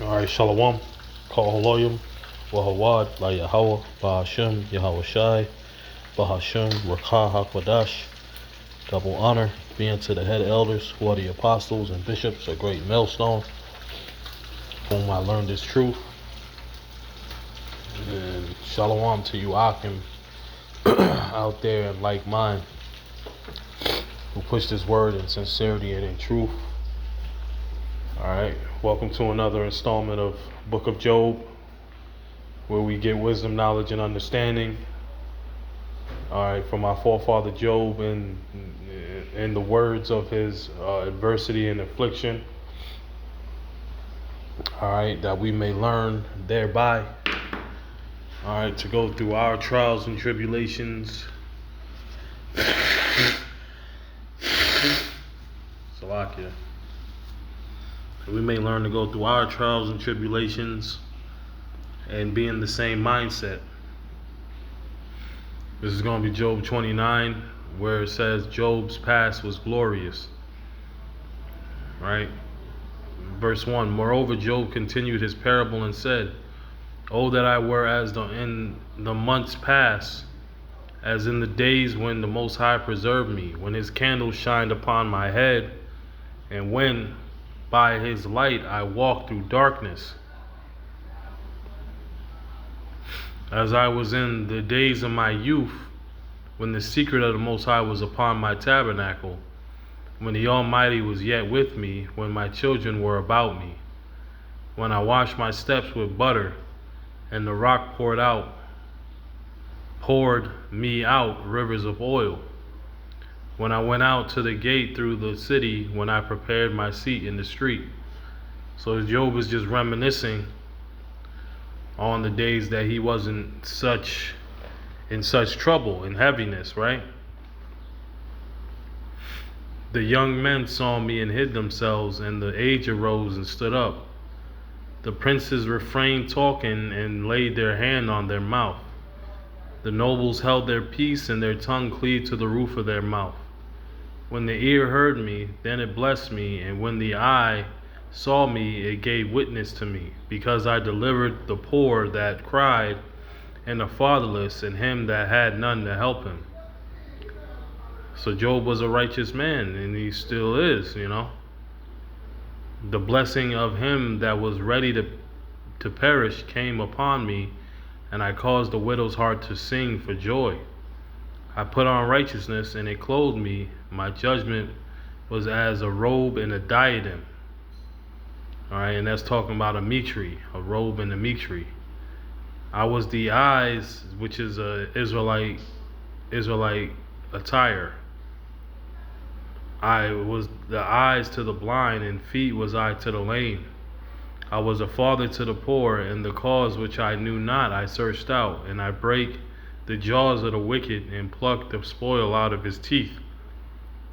Alright, Shalom, Kahaloyim, Wahawad, La Yahweh, Bahashem, Yahweh Shai, Bahashem, Rakah HaKwadash. Double honor being to the head elders who are the apostles and bishops, a great millstone, whom I learned this truth. And Shalom to you, Akim, out there in like mind, who push this word in sincerity and in truth. Alright, welcome to another installment of Book of Job, where we get wisdom, knowledge, and understanding. Alright, from our forefather Job and in the words of his adversity and affliction. Alright, that we may learn thereby. Alright, to go through our trials and tribulations. Salakia. We may learn to go through our trials and tribulations and be in the same mindset. This is going to be Job 29, where it says Job's past was glorious. Right? Verse 1, moreover, Job continued his parable and said, "Oh, that I were as in the months past, as in the days when the Most High preserved me, when his candle shined upon my head, and when by his light I walked through darkness. As I was in the days of my youth, when the secret of the Most High was upon my tabernacle, when the Almighty was yet with me, when my children were about me, when I washed my steps with butter, and the rock poured me out rivers of oil. When I went out to the gate through the city, when I prepared my seat in the street." So Job is just reminiscing on the days that he wasn't in such trouble and heaviness, right? "The young men saw me and hid themselves, and the aged arose and stood up. The princes refrained talking and laid their hand on their mouth. The nobles held their peace, and their tongue cleaved to the roof of their mouth. When the ear heard me, then it blessed me, and when the eye saw me, it gave witness to me, because I delivered the poor that cried, and the fatherless, and him that had none to help him." So Job was a righteous man, and he still is, The blessing of him that was ready to perish came upon me, and I caused the widow's heart to sing for joy. I put on righteousness, and it clothed me. My judgment was as a robe and a diadem. All right, and that's talking about a mitre, a robe and a mitre. I was the eyes, which is a Israelite attire. I was the eyes to the blind, and feet was I to the lame. I was a father to the poor, and the cause which I knew not I searched out, and I brake the jaws of the wicked, and plucked the spoil out of his teeth.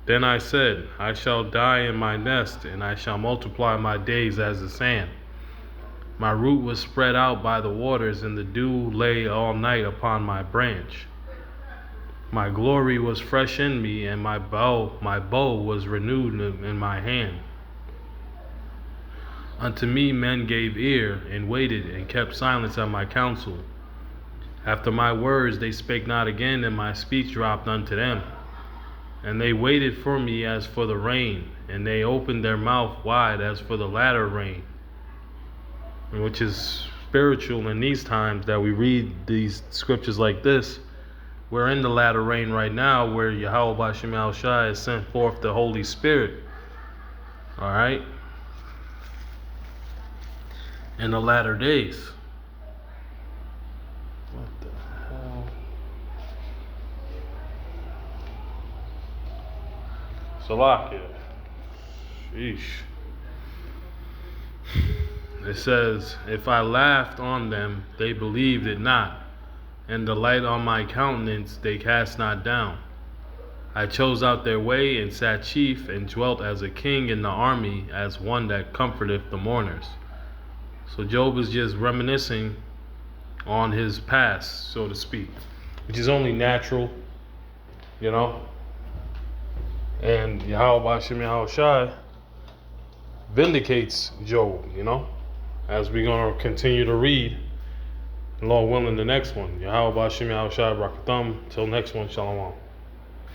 Then I said, I shall die in my nest, and I shall multiply my days as the sand. My root was spread out by the waters, and the dew lay all night upon my branch. My glory was fresh in me, and my bow was renewed in my hand. Unto me men gave ear, and waited, and kept silence at my counsel. After my words they spake not again, and my speech dropped unto them. And they waited for me as for the rain, and they opened their mouth wide as for the latter rain. Which is spiritual in these times that we read these scriptures like this. We're in the latter rain right now, where Yahweh B'Shem Yahweh Shai has sent forth the Holy Spirit. Alright? In the latter days. What the hell? Salakia. Sheesh. It says, if I laughed on them, they believed it not, and the light on my countenance they cast not down. I chose out their way, and sat chief, and dwelt as a king in the army, as one that comforteth the mourners. So Job is just reminiscing on his past, so to speak, which is only natural, And Yahweh B'Shem Yahweh Shai vindicates Job, as we're going to continue to read, Lord willing, the next one. Yahweh Bashim Yahushua Barakatham. Till next one, Shalom.